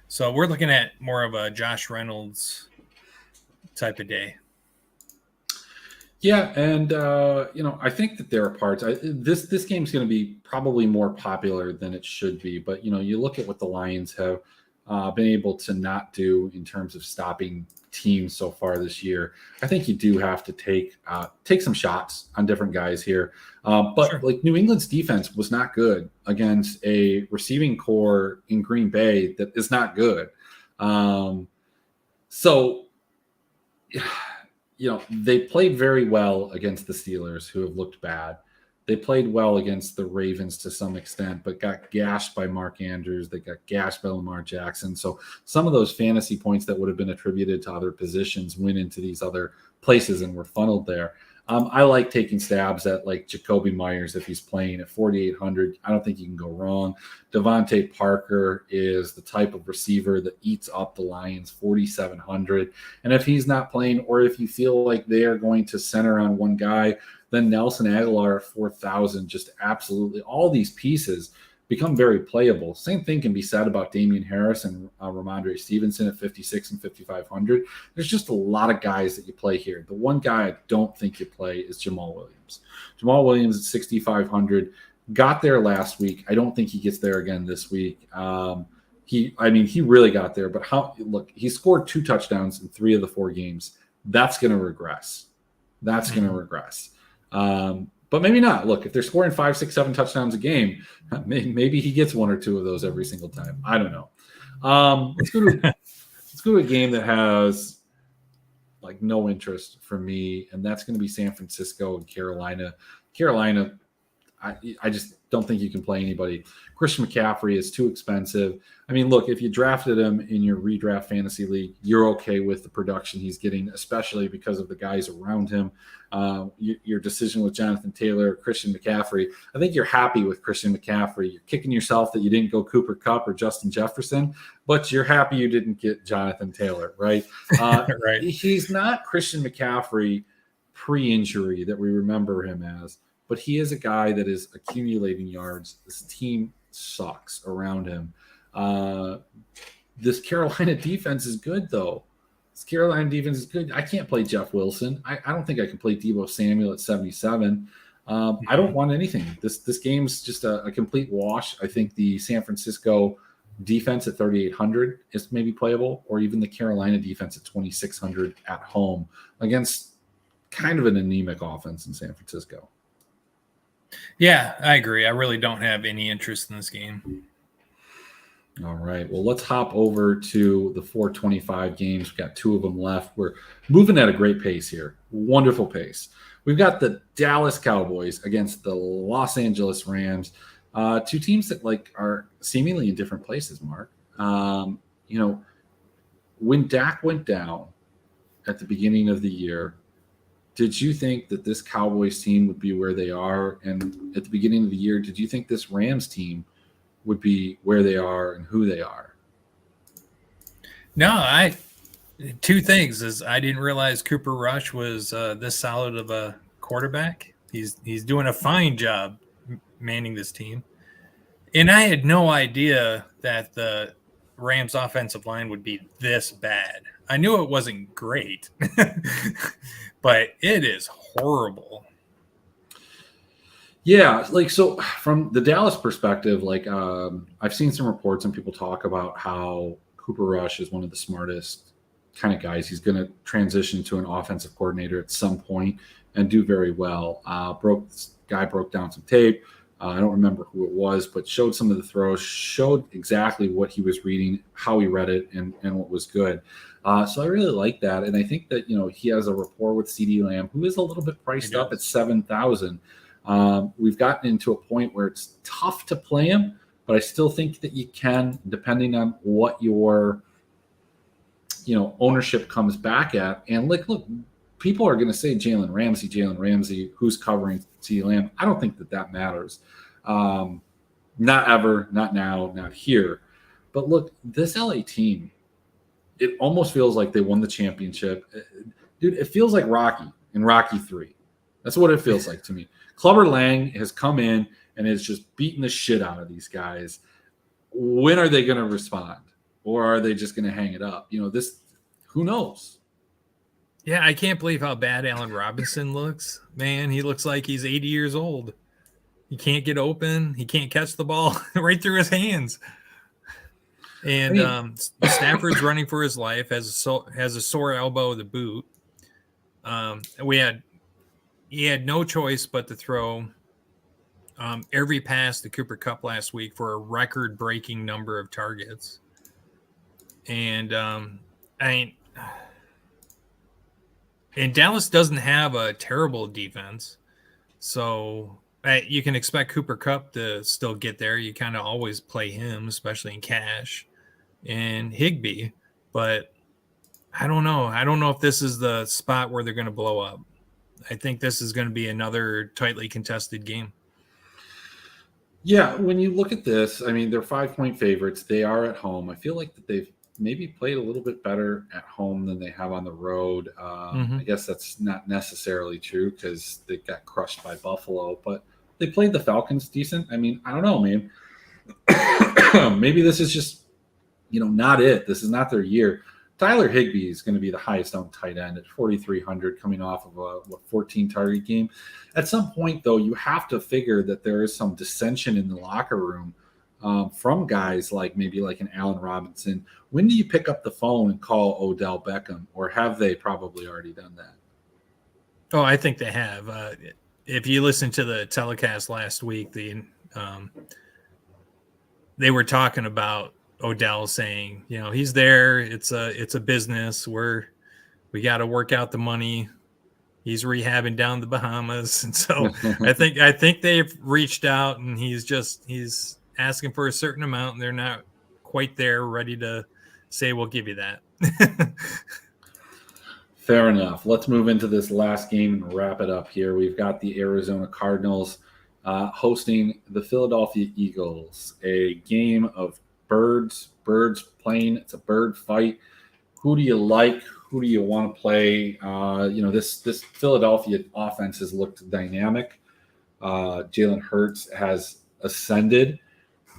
So we're looking at more of a Josh Reynolds type of day. Yeah, and I think that there are parts. This game's going to be probably more popular than it should be, but you look at what the Lions have been able to not do in terms of stopping teams so far this year. I think you do have to take some shots on different guys here. But sure. Like New England's defense was not good against a receiving core in Green Bay that is not good. So, they played very well against the Steelers, who have looked bad. They played well against the Ravens to some extent, but got gashed by Mark Andrews. They got gashed by Lamar Jackson. So some of those fantasy points that would have been attributed to other positions went into these other places and were funneled there. I like taking stabs at like Jacoby Myers if he's playing at 4,800. I don't think you can go wrong. Devontae Parker is the type of receiver that eats up the Lions, 4,700. And if he's not playing, or if you feel like they are going to center on one guy, then Nelson Aguilar at 4,000, just absolutely all these pieces become very playable. Same thing can be said about Damian Harris and Ramondre Stevenson at 56 and 5,500. There's just a lot of guys that you play here. The one guy I don't think you play is Jamal Williams. Jamal Williams at 6,500 got there last week. I don't think he gets there again this week. He really got there, but he scored 2 touchdowns in 3 of the 4 games. That's going to regress. But maybe not. Look, if they're scoring 5, 6, 7 touchdowns a game, maybe he gets 1 or 2 of those every single time. I don't know. Let's go to a game that has like no interest for me, and that's going to be San Francisco and Carolina. Carolina, I just don't think you can play anybody. Christian McCaffrey is too expensive. I mean, look, if you drafted him in your redraft fantasy league, you're okay with the production he's getting, especially because of the guys around him. Your decision with Jonathan Taylor, Christian McCaffrey, I think you're happy with Christian McCaffrey. You're kicking yourself that you didn't go Cooper Kupp or Justin Jefferson, but you're happy you didn't get Jonathan Taylor, right? Right. He's not Christian McCaffrey pre-injury that we remember him as, but he is a guy that is accumulating yards. This team sucks around him. This Carolina defense is good, though. This Carolina defense is good. I can't play Jeff Wilson. I don't think I can play Deebo Samuel at 77. I don't want anything. This game's just a complete wash. I think the San Francisco defense at 3,800 is maybe playable, or even the Carolina defense at 2,600 at home against kind of an anemic offense in San Francisco. Yeah, I agree. I really don't have any interest in this game. All right. Well, let's hop over to the 425 games. We've got 2 of them left. We're moving at a great pace here. Wonderful pace. We've got the Dallas Cowboys against the Los Angeles Rams. 2 teams that are seemingly in different places, Mark. When Dak went down at the beginning of the year, did you think that this Cowboys team would be where they are? And at the beginning of the year, did you think this Rams team would be where they are and who they are? No, 2 things is I didn't realize Cooper Rush was this solid of a quarterback. He's doing a fine job manning this team. And I had no idea that the Rams offensive line would be this bad. I knew it wasn't great, but it is horrible. Yeah, so from the Dallas perspective, I've seen some reports and people talk about how Cooper Rush is one of the smartest kind of guys. He's going to transition to an offensive coordinator at some point and do very well. This guy broke down some tape. I don't remember who it was, but showed some of the throws, showed exactly what he was reading, how he read it, and what was good. So I really like that. And I think that, he has a rapport with CeeDee Lamb, who is a little bit priced up at 7,000. We've gotten into a point where it's tough to play him, but I still think that you can, depending on what your, ownership comes back at. And look, people are going to say Jalen Ramsey, who's covering CeeDee Lamb. I don't think that matters. Not ever, not now, not here. But look, this LA team, it almost feels like they won the championship. Dude, it feels like Rocky in Rocky 3. That's what it feels like to me. Clubber Lang has come in and is just beating the shit out of these guys. When are they going to respond? Or are they just going to hang it up? Who knows? Yeah, I can't believe how bad Allen Robinson looks. Man, he looks like he's 80 years old. He can't get open. He can't catch the ball right through his hands. And Stafford's running for his life, has a sore elbow to boot. He had no choice but to throw every pass to Cooper Kupp last week for a record-breaking number of targets. And and Dallas doesn't have a terrible defense, so you can expect Cooper Kupp to still get there. You kind of always play him, especially in cash, and Higbee, but I don't know. I don't know if this is the spot where they're going to blow up. I think this is going to be another tightly contested game. Yeah, when you look at this, I mean, they're 5-point favorites. They are at home. I feel like that they've maybe played a little bit better at home than they have on the road. I guess that's not necessarily true because they got crushed by Buffalo, but they played the Falcons decent. I mean, I don't know, man. Maybe this is just, not it. This is not their year. Tyler Higbee is going to be the highest owned tight end at 4,300 coming off of a 14 target game. At some point, though, you have to figure that there is some dissension in the locker room from guys like maybe like an Allen Robinson. When do you pick up the phone and call Odell Beckham, or have they probably already done that? Oh, I think they have. If you listen to the telecast last week, they were talking about Odell saying, he's there. It's a business. We got to work out the money. He's rehabbing down the Bahamas, and so I think they've reached out, and he's asking for a certain amount, and they're not quite there, ready to say we'll give you that. Fair enough. Let's move into this last game and wrap it up here. We've got the Arizona Cardinals hosting the Philadelphia Eagles, a game of birds playing. It's a bird fight. Who do you like? Who do you want to play? This Philadelphia offense has looked dynamic. Jalen Hurts has ascended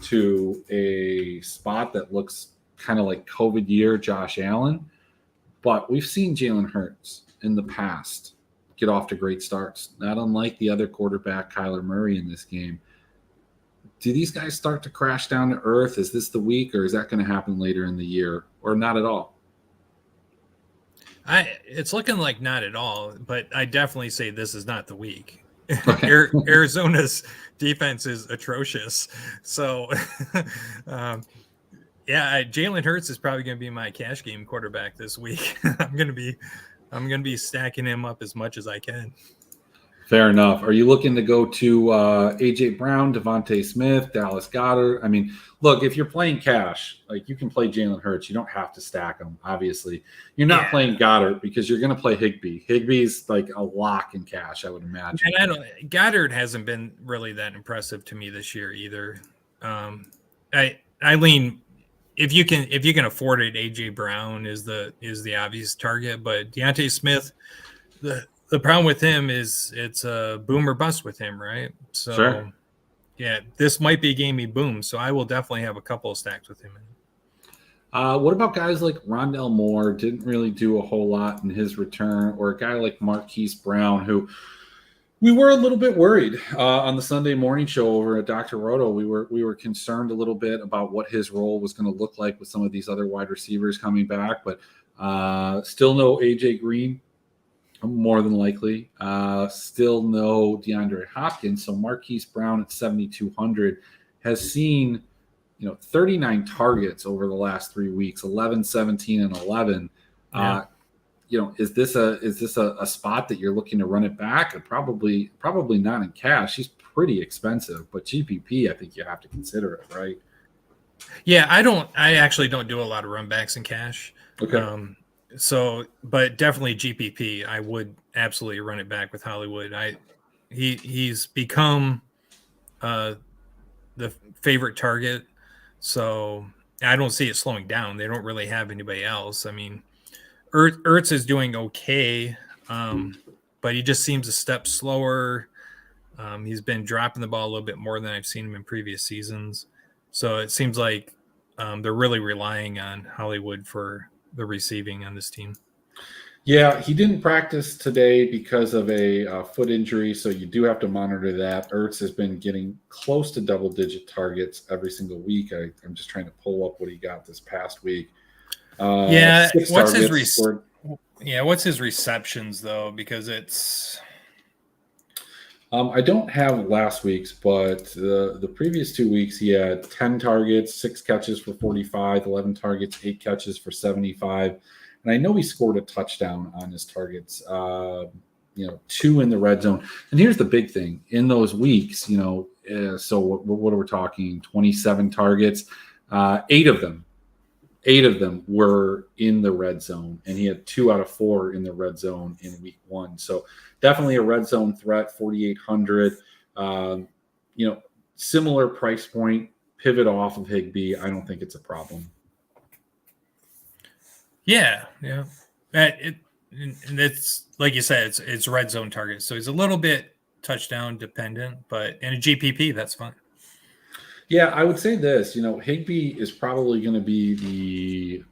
to a spot that looks kind of like COVID year Josh Allen. But we've seen Jalen Hurts in the past get off to great starts, not unlike the other quarterback, Kyler Murray, in this game. Do these guys start to crash down to earth? Is this the week, or is that going to happen later in the year, or not at all? It's looking like not at all, but I definitely say this is not the week. Okay. Arizona's defense is atrocious. So, Jalen Hurts is probably going to be my cash game quarterback this week. I'm going to be stacking him up as much as I can. Fair enough. Are you looking to go to A.J. Brown, Devontae Smith, Dallas Goedert? I mean, look, if you're playing cash, like you can play Jalen Hurts. You don't have to stack them, obviously. You're not playing Goddard because you're going to play Higbee. Higbee's like a lock in cash, I would imagine. And Goddard hasn't been really that impressive to me this year either. I lean if you can afford it, A.J. Brown is the obvious target, but Deontay Smith, the problem with him is it's a boom or bust with him, right? So, sure. Yeah, this might be a game he booms, so I will definitely have a couple of stacks with him. What about guys like Rondell Moore? Didn't really do a whole lot in his return, or a guy like Marquise Brown, who we were a little bit worried on the Sunday morning show over at Dr. Roto. We were concerned a little bit about what his role was going to look like with some of these other wide receivers coming back, but still no AJ Green. More than likely. Still no DeAndre Hopkins. So Marquise Brown at 7,200 has seen, 39 targets over the last 3 weeks, 11, 17, and 11. Yeah. Is this a spot that you're looking to run it back? Or probably not in cash. He's pretty expensive, but GPP, I think you have to consider it, right? Yeah, I actually don't do a lot of run backs in cash. Okay. So, but definitely GPP, I would absolutely run it back with Hollywood. He's become the favorite target, so I don't see it slowing down. They don't really have anybody else. I mean, Ertz is doing okay, but he just seems a step slower. He's been dropping the ball a little bit more than I've seen him in previous seasons. So it seems like they're really relying on Hollywood for the receiving on this team. Yeah, he didn't practice today because of a foot injury, so you do have to monitor that. Ertz has been getting close to double-digit targets every single week. I'm just trying to pull up what he got this past week. What's his receptions though? Because it's I don't have last week's, but the previous 2 weeks he had 10 targets, 6 catches for 45, 11 targets, 8 catches for 75. And And I know he scored a touchdown on his targets, 2 in the red zone. And here's the big thing in those weeks, so what are we talking? 27 targets, 8 of them were in the red zone, and he had 2 out of 4 in the red zone in week 1. So definitely a red zone threat, 4,800. Similar price point, pivot off of Higbee. I don't think it's a problem. Yeah. And it's like you said, it's red zone target, so he's a little bit touchdown dependent, but in a GPP, that's fine. Yeah, I would say this. Higbee is probably going to be the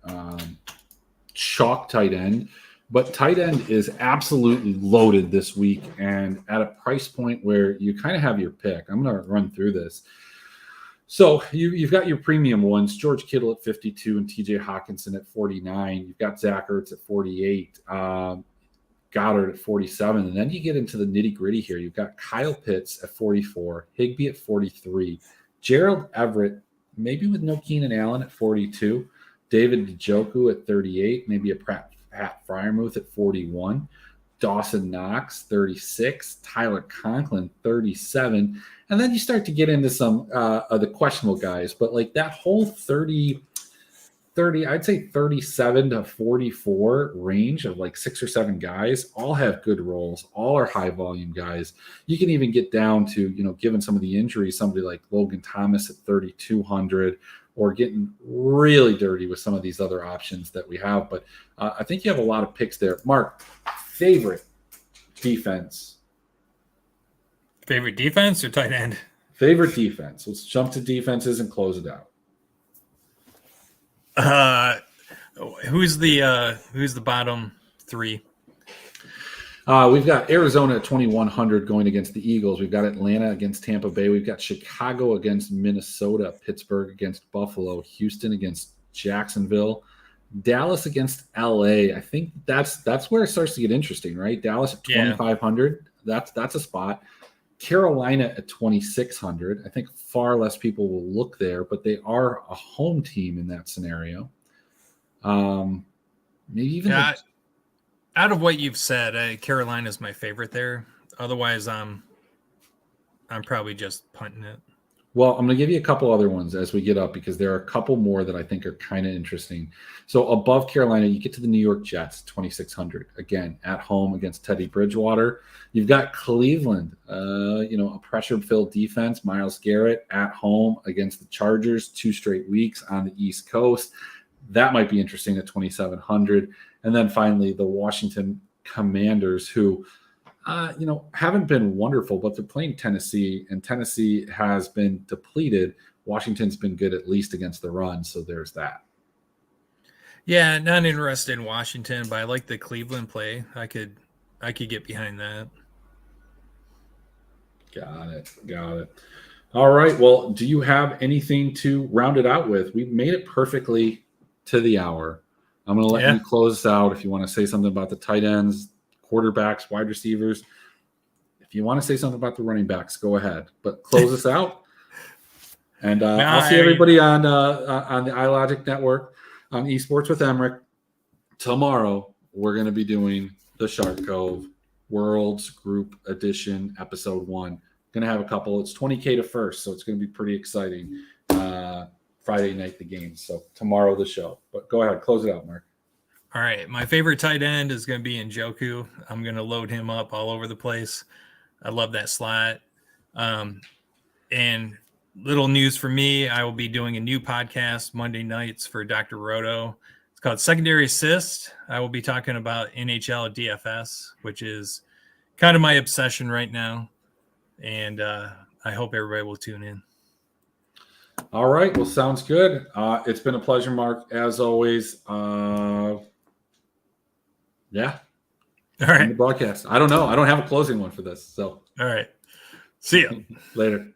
chalk tight end, but tight end is absolutely loaded this week and at a price point where you kind of have your pick. I'm going to run through this. So you've got your premium ones, George Kittle at 52 and TJ Hawkinson at 49. You've got Zach Ertz at 48, Goddard at 47. And then you get into the nitty gritty here. You've got Kyle Pitts at 44, Higbee at 43, Gerald Everett, maybe with no Keenan Allen at 42, David Njoku at 38, maybe a Pat Freiermuth at 41, Dawson Knox, 36, Tyler Conklin, 37. And then you start to get into some of the questionable guys. But like that whole 30, I'd say 37 to 44 range of like 6 or 7 guys all have good roles. All are high volume guys. You can even get down to, given some of the injuries, somebody like Logan Thomas at 3,200, or getting really dirty with some of these other options that we have. But I think you have a lot of picks there. Mark, favorite defense? Favorite defense or tight end? Favorite defense. Let's jump to defenses and close it out. Who's the bottom 3? We've got Arizona at 2,100 going against the Eagles. We've got Atlanta against Tampa Bay. We've got Chicago against Minnesota, Pittsburgh against Buffalo, Houston against Jacksonville, Dallas against LA. I think that's where it starts to get interesting, right? Dallas at 2,500. That's a spot. Carolina at 2,600. I think far less people will look there, but they are a home team in that scenario. Maybe even out of what you've said, Carolina is my favorite there. Otherwise, I'm probably just punting it. Well, I'm going to give you a couple other ones as we get up, because there are a couple more that I think are kind of interesting. So above Carolina, you get to the New York Jets, 2,600. Again, at home against Teddy Bridgewater. You've got Cleveland, a pressure-filled defense. Myles Garrett at home against the Chargers, 2 straight weeks on the East Coast. That might be interesting at 2,700. And then finally, the Washington Commanders, who haven't been wonderful, but they're playing Tennessee, and Tennessee has been depleted. Washington's been good at least against the run, so there's that. Yeah, not interested in Washington, but I like the Cleveland play. I could get behind that. Got it. All right. Well, do you have anything to round it out with? We've made it perfectly to the hour. I'm going to let you close this out. If you want to say something about the tight ends, quarterbacks, wide receivers, if you want to say something about the running backs, go ahead. But close us out. And I'll see everybody on the iLogic Network on Esports with Emmerich. Tomorrow, we're going to be doing the Shark Cove Worlds Group Edition, Episode 1. Going to have a couple. It's 20K to first, so it's going to be pretty exciting. Friday night, the games. So tomorrow, the show. But go ahead, close it out, Mark. All right. My favorite tight end is going to be Njoku. I'm going to load him up all over the place. I love that slot. And little news for me, I will be doing a new podcast Monday nights for Dr. Roto. It's called Secondary Assist. I will be talking about NHL DFS, which is kind of my obsession right now. And I hope everybody will tune in. All right. Well, sounds good. It's been a pleasure, Mark, as always. Yeah. All right. The broadcast. I don't know. I don't have a closing one for this. So. All right. See you Later.